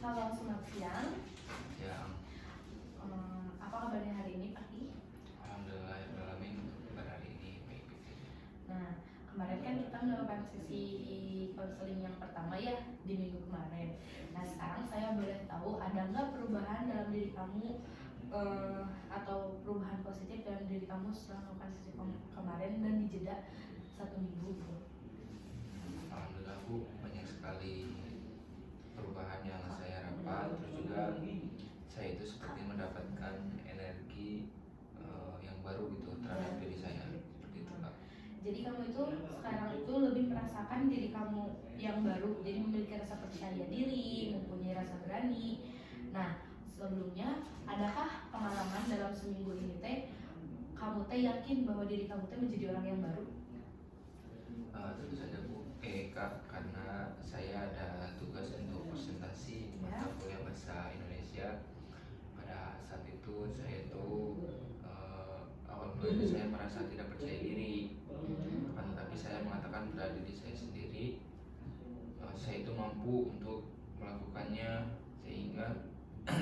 Halo, selamat siang. Ya, Apa kabarnya hari ini, Pak I? alhamdulillahirrahmanirrahim. Pada hari ini baik. Nah, kemarin kan kita melakukan sesi konseling yang pertama ya di minggu kemarin. Nah, sekarang saya boleh tahu ada nggak perubahan dalam diri kamu atau perubahan positif dalam diri kamu setelah melakukan sesi kemarin dan di jeda 1 minggu gitu? Alhamdulillah Bu, banyak sekali perubahan yang saya dapat. Terus juga saya itu seperti mendapatkan energi yang baru gitu terhadap diri saya, seperti itu Kak. Jadi kamu itu sekarang itu lebih merasakan diri kamu yang baru, jadi memiliki rasa percaya diri, mempunyai rasa berani. Nah, sebelumnya adakah pengalaman dalam seminggu ini teh kamu teh yakin bahwa diri kamu teh menjadi orang yang baru? Tentu saja Bu, Kak, karena saya ada tugas untuk presentasi mata kuliah bahasa Indonesia. Pada saat itu saya itu awal mulanya saya merasa tidak percaya diri, tetapi saya mengatakan pada diri saya sendiri, saya itu mampu untuk melakukannya, sehingga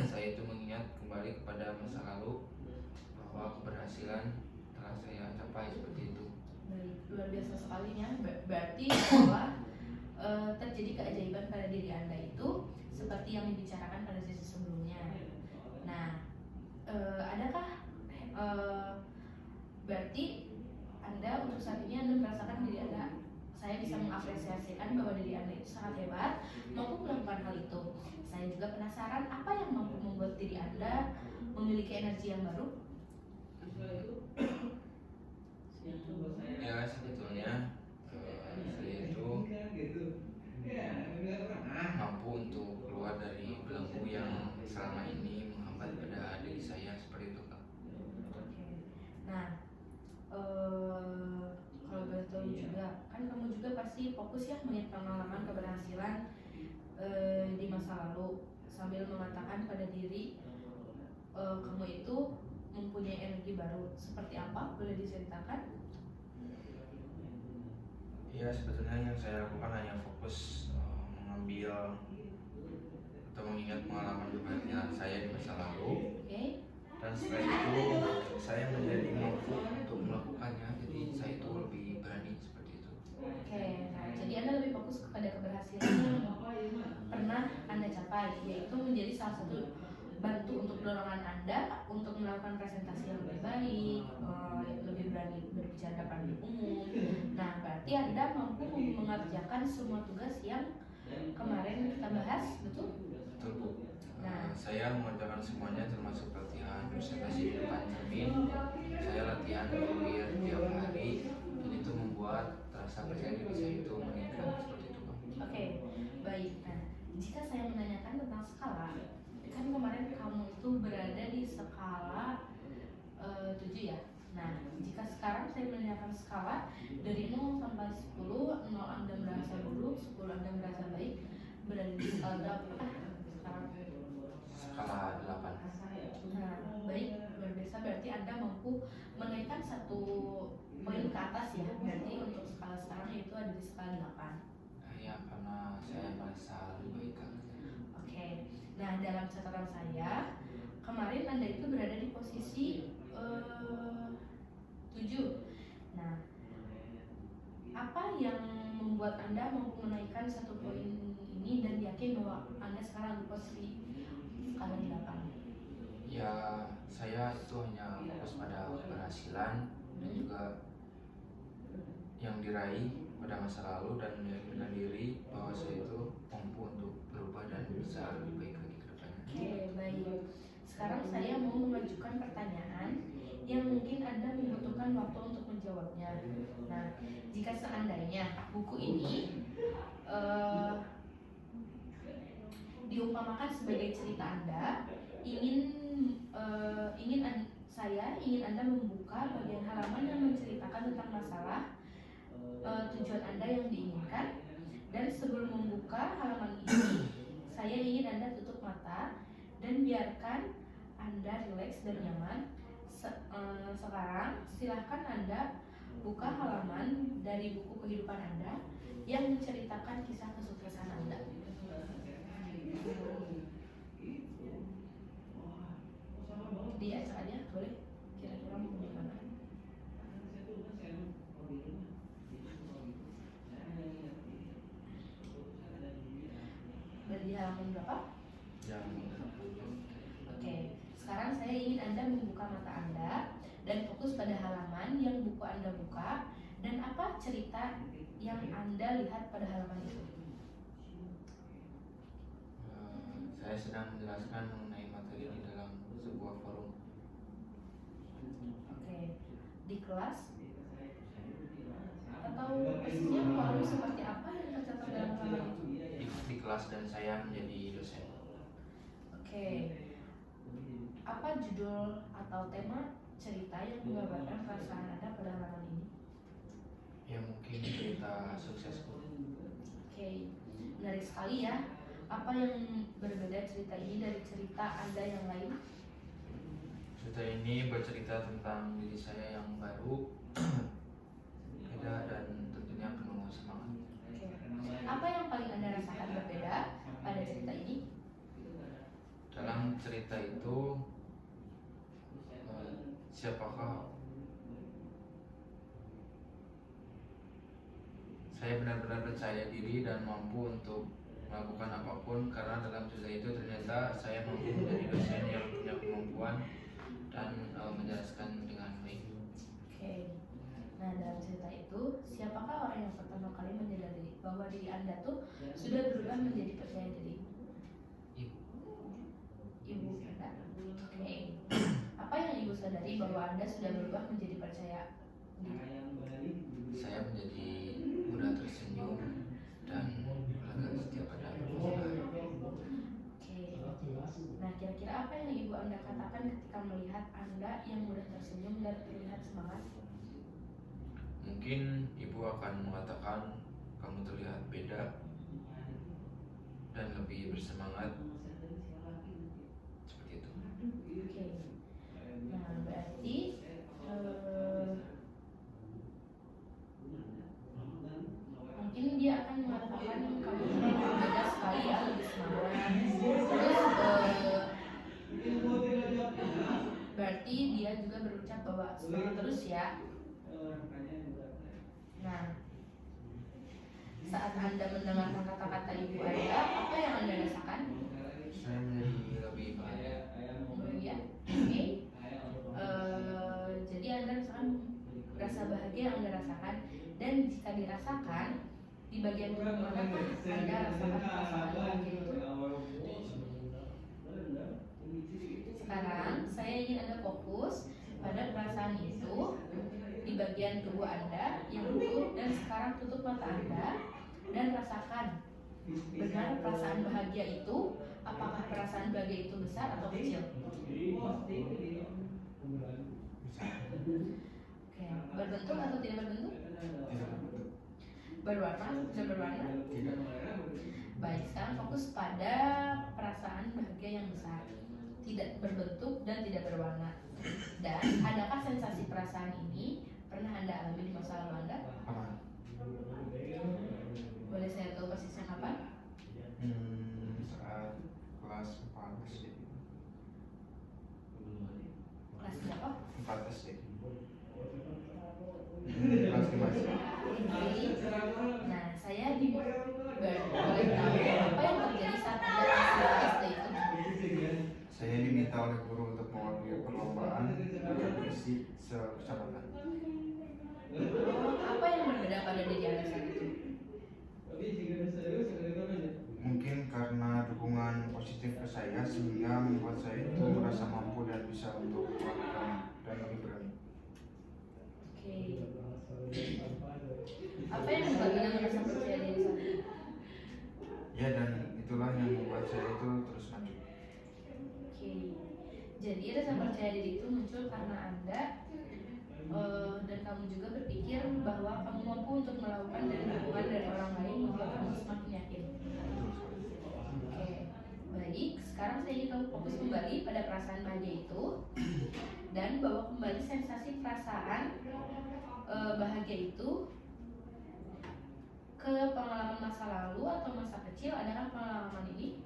saya itu mengingat kembali kepada masa lalu bahwa keberhasilan telah saya capai, seperti itu. Baik, luar biasa sekali ya. Berarti bahwa terjadi keajaiban pada diri Anda itu seperti yang dibicarakan pada sesi sebelumnya. Nah, adakah berarti Anda untuk saat ini Anda merasakan diri Anda, saya bisa mengapresiasikan bahwa diri Anda itu sangat hebat, mampu melakukan hal itu. Saya juga penasaran apa yang mampu membuat diri Anda memiliki energi yang baru? Ya, sebetulnya saya itu mampu untuk keluar dari belenggu yang selama ini menghambat pada diri saya, seperti itu Kak. Oke. Nah, kalau boleh tahu juga, kan kamu juga pasti fokus ya melihat pengalaman keberhasilan di masa lalu sambil mengatakan pada diri kamu itu mempunyai energi baru. Seperti apa? Boleh diceritakan? Ya, sebetulnya yang saya lakukan hanya fokus mengambil atau mengingat pengalaman keberhasilan saya di masa lalu. Oke. Dan setelah itu saya menjadi mampu untuk melakukannya, jadi saya itu lebih berani, seperti itu. Oke, nah, jadi Anda lebih fokus kepada keberhasilan yang pernah Anda capai, yaitu menjadi salah satu bantu untuk dorongan Anda untuk melakukan presentasi yang lebih baik, lebih berani berbicara depan umum. Nah, berarti Anda mampu mengerjakan semua tugas yang kemarin kita bahas, betul? Betul Bu. Nah, saya mengerjakan semuanya, termasuk latihan presentasi di depan cermin. Saya latihan hampir tiap hari, dan itu membuat rasa percaya diri saya itu meningkat, seperti itu Pak. Oke, baik. Nah, jika saya menanyakan tentang skala, kan kemarin kamu itu berada di skala 7 ya. Nah, jika sekarang saya menanyakan skala dari 0 sampai 10, 0 Anda merasa buruk, 10 Anda merasa baik, berada di skala berapa sekarang? Skala 8. Nah, baik, luar biasa. Berarti Anda mampu menaikkan 1 poin ke atas ya. Berarti untuk skala sekarang itu ada di skala 8. Ya, karena saya merasa lebih baik Kak. Oke. Nah, dalam catatan saya, kemarin Anda itu berada di posisi 7. Nah, apa yang membuat Anda mampu menaikkan 1 poin ini dan yakin bahwa Anda sekarang di posisi skala 8? Ya, saya itu hanya fokus pada keberhasilan dan juga yang diraih pada masa lalu, dan meyakinkan diri bahwa saya itu mampu untuk berubah dan bisa lebih baik lagi ke depannya. Oke, baik. Sekarang saya mau mengajukan pertanyaan yang mungkin Anda membutuhkan waktu untuk menjawabnya. Nah, jika seandainya buku ini diumpamakan sebagai cerita Anda, saya ingin Anda membuka bagian halaman yang menceritakan tentang masalah tujuan Anda yang diinginkan. Dan sebelum membuka halaman ini, saya ingin Anda tutup mata dan biarkan Anda rileks dan nyaman. Sekarang silahkan Anda buka halaman dari buku kehidupan Anda yang menceritakan kisah kesuksesan Anda. berada di halaman berapa? Yang Oke, sekarang saya ingin Anda membuka mata Anda dan fokus pada halaman yang buku Anda buka dan apa cerita yang Anda lihat pada halaman itu. saya sedang menjelaskan mengenai materi di dalam sebuah forum. Oke, di kelas atau persisnya forum seperti apa yang tercatat dalam halaman itu? Di kelas dan saya menjadi dosen. Oke, apa judul atau tema cerita yang menggambarkan perasaan Anda pada halaman ini? Ya mungkin cerita suksesku. Oke, menarik sekali ya. Apa yang berbeda cerita ini dari cerita Anda yang lain? Cerita ini bercerita tentang diri saya yang baru, beda dan tentunya penuh semangat. Oke. Apa yang paling Anda rasakan berbeda pada cerita ini? Dalam cerita itu, siapakah saya benar-benar percaya diri dan mampu untuk melakukan apapun, karena dalam cerita itu ternyata saya mampu menjadi dosen yang punya kemampuan dan menjelaskan dengan baik. Oke. Nah, dalam cerita itu, siapakah orang yang pertama kali menyadari bahwa diri Anda tuh sudah berubah menjadi percaya diri? Ibu. Ibu Anda. Oke. Apa yang Ibu sadari bahwa Anda sudah berubah menjadi percaya diri? Saya menjadi mudah tersenyum dan belaga setia pada perubahan. Oke. Nah, kira-kira apa yang Ibu Anda katakan ketika melihat Anda yang mudah tersenyum dan terlihat semangat? Mungkin ibu akan mengatakan kamu terlihat beda dan lebih bersemangat, seperti itu. Oke. Nah, berarti mungkin dia akan mengatakan kamu beda sekali ya, lebih semangat. Terus berarti dia juga berucap bahwa semangat terus ya. Nah, saat Anda mendengarkan kata-kata ibu Anda, apa yang Anda rasakan? Saya menjadi lebih bahagia. Bahagia. Oke. Jadi Anda rasakan rasa bahagia yang Anda rasakan, dan jika dirasakan di bagian tubuh manakah Anda rasakan perasaan bahagia itu? Sekarang saya ingin Anda fokus pada perasaan itu di bagian tubuh Anda yang utuh, dan sekarang tutup mata Anda dan rasakan benar perasaan bahagia itu. Apakah perasaan bahagia itu besar atau kecil? Oke, berbentuk atau tidak berbentuk? Tidak berbentuk. Berwarna atau tidak berwarna? Tidak. Baik, sekarang fokus pada perasaan bahagia yang besar, tidak berbentuk dan tidak berwarna. Dan adakah sensasi perasaan ini pernah Anda alami di masa lalu Anda? Pernah. Boleh saya tahu persisnya kapan? Saat kelas 4 SD. Kelas berapa? 4 SD. Kelas 5 SD. Nah, saya boleh tahu apa yang terjadi saat Anda kelas 5 SD itu? Saya diminta oleh guru untuk mewakili perlombaan baca puisi sekecamatan. Apa yang berbeda pada diri Anda saat itu? Mungkin karena dukungan positif ke saya sehingga membuat saya itu merasa mampu dan bisa untuk melakukan dan lebih berani. Oke. Apa yang membuat Anda merasa percaya diri saat itu? Ya, dan itulah yang membuat saya itu terus maju. Oke. Jadi rasa percaya diri itu muncul karena Anda dan kamu juga berpikir bahwa kamu mampu untuk melakukan, dan dukungan dari orang lain membuat kamu semakin yakin. Oke, baik. Sekarang saya ingin kamu fokus kembali pada perasaan bahagia itu dan bawa kembali sensasi perasaan bahagia itu ke pengalaman masa lalu atau masa kecil. Adakah pengalaman ini?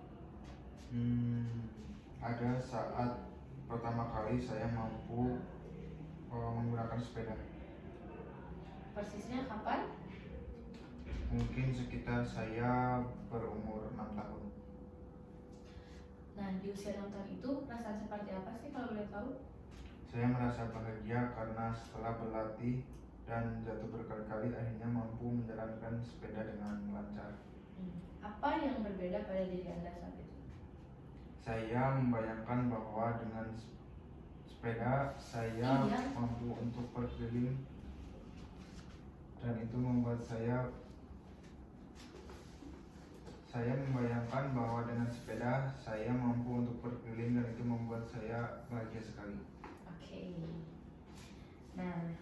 Ada saat pertama kali saya mampu menggunakan sepeda. Persisnya kapan? Mungkin sekitar saya berumur 6 tahun. Nah, di usia 6 tahun itu perasaan seperti apa sih kalau boleh tahu? Saya merasa bahagia karena setelah berlatih dan jatuh berkali-kali akhirnya mampu menjalankan sepeda dengan lancar. Apa yang berbeda pada diri Anda saat itu? Saya membayangkan bahwa dengan sepeda saya Iya. mampu untuk berkeliling dan itu membuat saya membayangkan bahwa dengan sepeda saya mampu untuk berkeliling dan itu membuat saya bahagia sekali. Oke. Nah,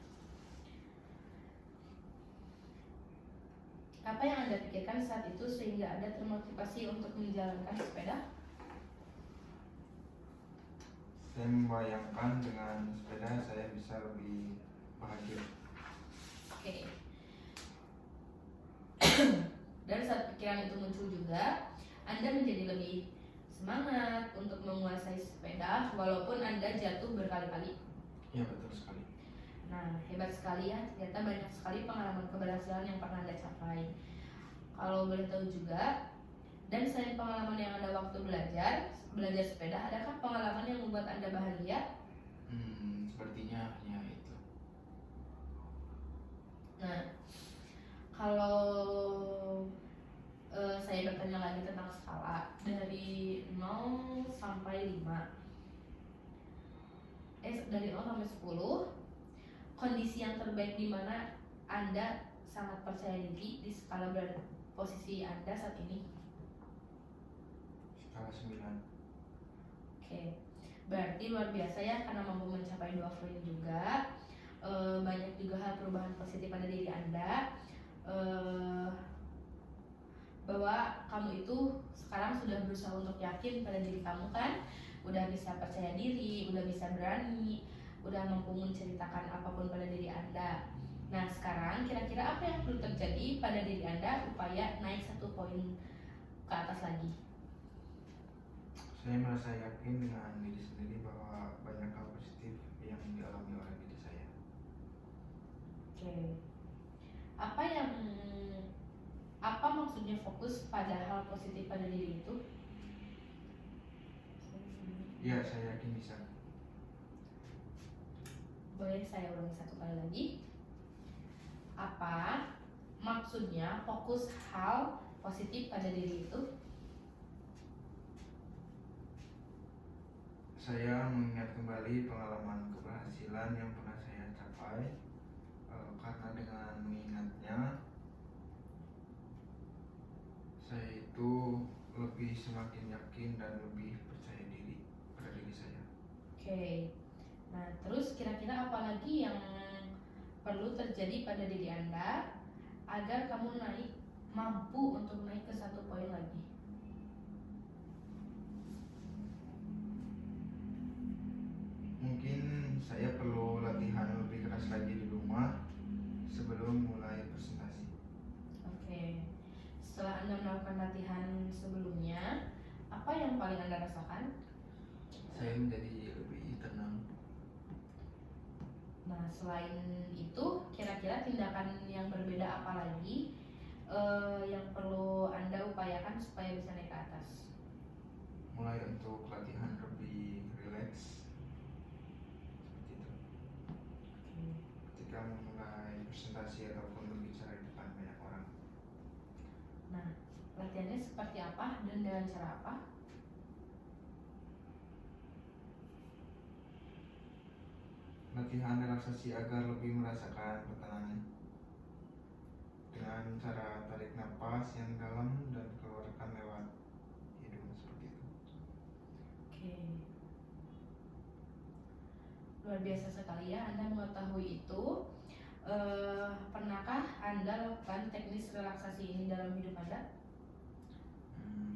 apa yang Anda pikirkan saat itu sehingga Anda termotivasi untuk menjalankan sepeda? Saya membayangkan dengan sepeda saya bisa lebih bahagia. Oke. Dan saat pikiran itu muncul juga, Anda menjadi lebih semangat untuk menguasai sepeda walaupun Anda jatuh berkali-kali. Ya, betul sekali. Nah, hebat sekali ya, ternyata banyak sekali pengalaman keberhasilan yang pernah Anda capai. Kalau boleh tahu juga, dan selain pengalaman yang Anda waktu belajar sepeda, adakah pengalaman yang membuat Anda bahagia? Sepertinya hanya itu. Nah, kalau saya bertanya lagi tentang skala dari 0 sampai 5, dari 0 sampai 10, kondisi yang terbaik di mana Anda sangat percaya diri di skala posisi Anda saat ini? Skala 9. Oke, berarti luar biasa ya karena mampu mencapai 2 poin juga. Banyak juga hal perubahan positif pada diri Anda. Bahwa kamu itu sekarang sudah berusaha untuk yakin pada diri kamu kan, udah bisa percaya diri, udah bisa berani, udah mampu menceritakan apapun pada diri Anda. Nah, sekarang kira-kira apa yang perlu terjadi pada diri Anda supaya naik 1 poin ke atas lagi? Saya merasa yakin dengan diri sendiri bahwa banyak hal positif yang dialami oleh diri saya. Oke. Apa maksudnya fokus pada hal positif pada diri itu? Ya, saya yakin bisa. Boleh saya ulangi 1 kali lagi? Apa maksudnya fokus hal positif pada diri itu? Saya mengingat kembali pengalaman keberhasilan yang pernah saya capai, karena dengan mengingatnya saya itu lebih semakin yakin dan lebih percaya diri pada diri saya. Oke. Nah, terus kira-kira apa lagi yang perlu terjadi pada diri Anda agar kamu mampu untuk naik ke 1 poin lagi? Mungkin saya perlu latihan lebih keras lagi di rumah sebelum mulai presentasi. Oke. Setelah Anda melakukan latihan sebelumnya, apa yang paling Anda rasakan? Saya menjadi lebih tenang. Nah, selain itu, kira-kira tindakan yang berbeda apa lagi yang perlu Anda upayakan supaya bisa naik ke atas? Mulai untuk latihan lebih rileks seperti itu. Ketika memulai presentasi ataupun berbicara di depan banyak orang. Nah, latihannya seperti apa dan dengan cara apa? Latihan relaksasi agar lebih merasakan ketenangan dengan cara tarik nafas yang dalam dan keluarkan lewat hidung seperti itu. Oke. Luar biasa sekali ya Anda mengetahui itu. Pernahkah Anda lakukan teknis relaksasi ini dalam hidup Anda?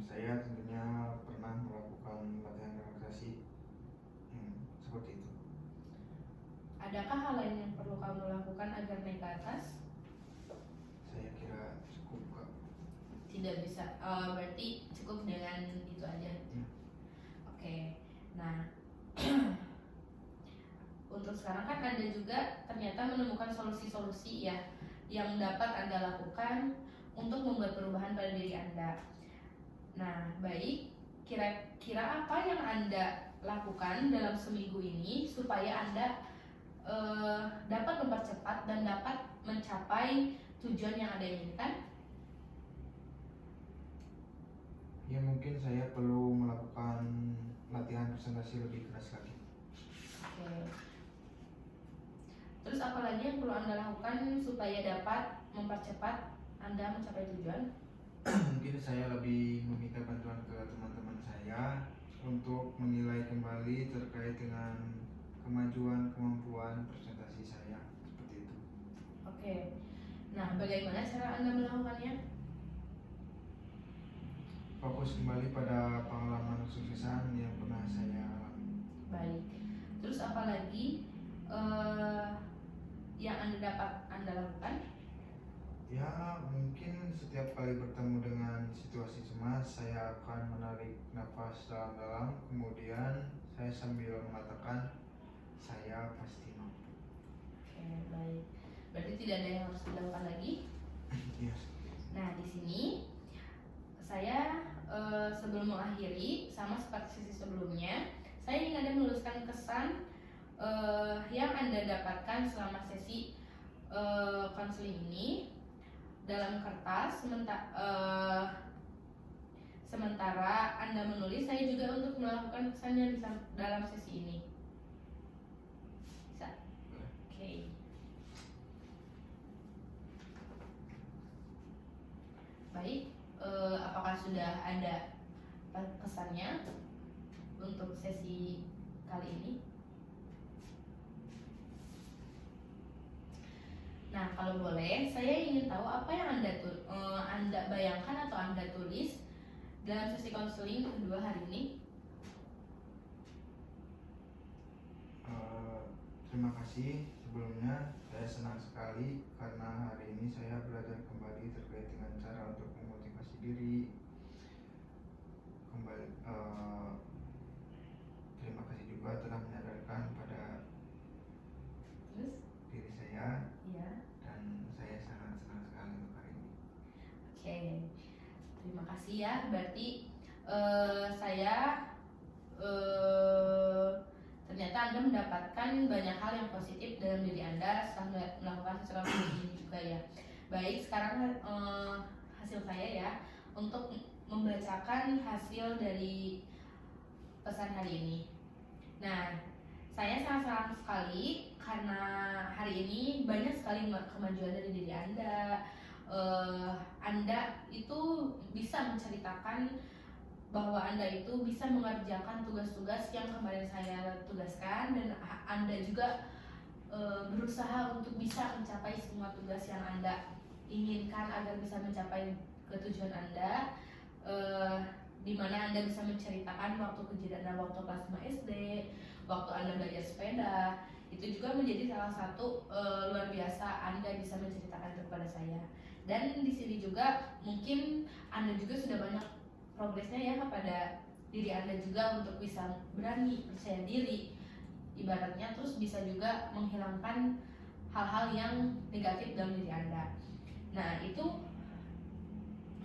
Saya tentunya pernah melakukan latihan relaksasi seperti itu. Adakah hal lain yang perlu kamu lakukan agar naik ke atas? Saya kira cukup, Kak. Tidak bisa, berarti cukup dengan itu aja. Oke. Nah, untuk sekarang kan Anda juga ternyata menemukan solusi-solusi ya yang dapat Anda lakukan untuk membuat perubahan pada diri Anda. Nah, baik, kira-kira apa yang Anda lakukan dalam seminggu ini supaya Anda dapat mempercepat dan dapat mencapai tujuan yang Anda inginkan? Ya mungkin saya perlu melakukan latihan presentasi lebih keras lagi. Oke. Terus apa lagi yang perlu Anda lakukan supaya dapat mempercepat Anda mencapai tujuan? Mungkin saya lebih meminta bantuan ke teman-teman saya untuk menilai kembali terkait dengan kemajuan kemampuan presentasi saya, seperti itu. Oke. Nah, bagaimana cara Anda melakukannya? Fokus kembali pada pengalaman kesuksesan yang pernah saya alami. Baik. Terus apa lagi yang Anda lakukan? Ya mungkin setiap kali bertemu dengan situasi cemas, saya akan menarik nafas dalam-dalam, kemudian saya sambil mengatakan saya pasti mampu. Oke, baik. Berarti tidak ada yang harus dilakukan lagi. Yes. Nah, di sini saya sebelum mengakhiri, sama seperti sesi sebelumnya, saya ingin Anda meluruskan kesan yang Anda dapatkan selama sesi konseling ini dalam kertas. Sementara Anda menulis, saya juga untuk melakukan kesannya dalam sesi ini. Bisa? Oke. Baik, apakah sudah ada kesannya untuk sesi kali ini? Nah, kalau boleh, saya ingin tahu apa yang Anda bayangkan atau Anda tulis dalam sesi konseling kedua hari ini. Terima kasih sebelumnya. Saya senang sekali karena hari ini saya belajar kembali terkait dengan cara untuk memotivasi diri. Terima kasih juga telah menyadarkan pada Terus? diri saya. Iya. Dan saya sangat senang sekali untuk hari ini. Oke, terima kasih ya. Berarti saya ternyata Anda mendapatkan banyak hal yang positif dalam diri Anda setelah melakukan secara ini juga ya. Baik, sekarang hasil saya ya untuk membacakan hasil dari pesan hari ini. Nah, saya sangat senang sekali karena hari ini banyak sekali kemajuan dari diri Anda. Anda itu bisa menceritakan bahwa Anda itu bisa mengerjakan tugas-tugas yang kemarin saya tugaskan, dan Anda juga berusaha untuk bisa mencapai semua tugas yang Anda inginkan agar bisa mencapai ke tujuan Anda, di mana Anda bisa menceritakan waktu kejadian Anda waktu kelas 5 SD, waktu Anda belajar sepeda. Itu juga menjadi salah satu luar biasa Anda bisa menceritakan kepada saya. Dan di sini juga mungkin Anda juga sudah banyak progresnya ya kepada diri Anda juga untuk bisa berani, percaya diri ibaratnya, terus bisa juga menghilangkan hal-hal yang negatif dalam diri Anda. Nah, itu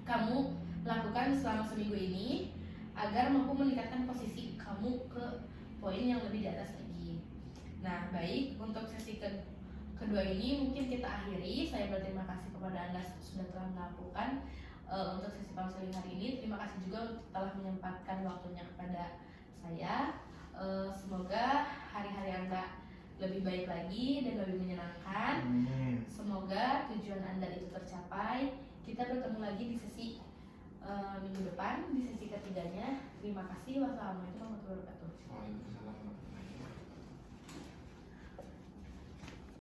kamu lakukan selama seminggu ini agar mampu meningkatkan posisi kamu ke poin yang lebih di atas lagi. Nah, baik, untuk sesi kedua ini mungkin kita akhiri. Saya berterima kasih kepada Anda sudah telah melakukan untuk sesi konseling hari ini. Terima kasih juga telah menyempatkan waktunya kepada saya. Semoga hari-hari Anda lebih baik lagi dan lebih menyenangkan. Amin. Semoga tujuan Anda itu tercapai. Kita bertemu lagi di sesi minggu depan, di sesi ketiganya. Terima kasih. Wassalamualaikum warahmatullahi wabarakatuh. Waalaikumsalam.